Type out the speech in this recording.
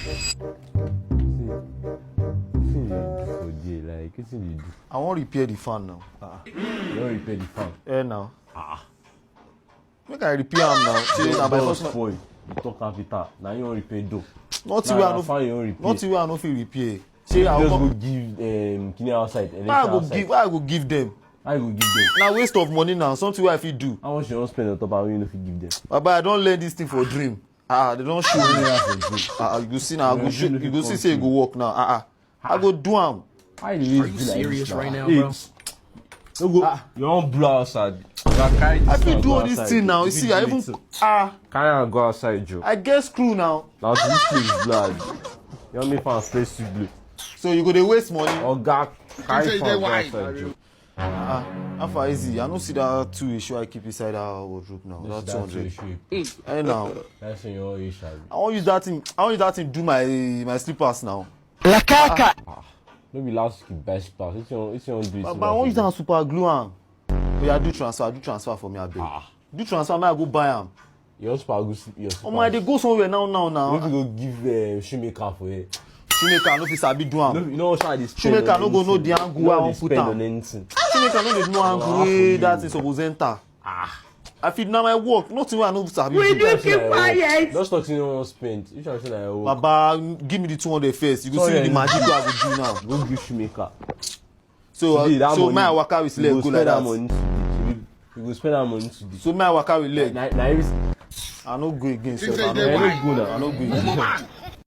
I want to repair the fan now. You want repair the fan? Yeah, now. Make I repair am now. See, na by force. Boy, you talk capital. Now you want repair door. Nothing where I no fit repair. See, I just go go give kini outside. why I go give them? I go give them. Na waste of money now. Something wey I fit do. How much you wan spend on top and you no fit give them? Baba, I don learn this thing for dream. They don show me. You go see now. You go see say e go work now. I go do am. Are you serious right now, bro? No go. You wan blow outside. I fit do all this thing now. You see, I even Carry am go outside, Joe. I get screw now. Now this place blood. You want me for place to blue? So you go dey waste money. Oga, carry fan go outside, Joe. How far easy? I no see that 2 issue I keep inside that wardrobe now. That 200. Hey now. That's your issue. I want use that thing. Do my slippers now. La caca. Maybe last week best pass. It's your do it. But I want use that super glue am. But yeah, do transfer for me, abeg. Do transfer, make I go buy am. Your super good. Your super. Omo, I dey go somewhere now. Maybe go give shoemaker for it. Shoemaker no fit sabi do am. You know how this. Shoemaker no go know the angle wey I wan put am. Shoemaker no dey know angle wey that thing suppose enter. I fit na my work. Nothing wey I no sabi do. Will you keep quiet? Just talk to you no wan spend. If you say na your work. Baba, give me the 200 first. You go see the magic wey I go do now. Go give shoemaker. So my waka with leg go like that. You go spend that money today. So my waka with leg. Na I no go again. I no go again.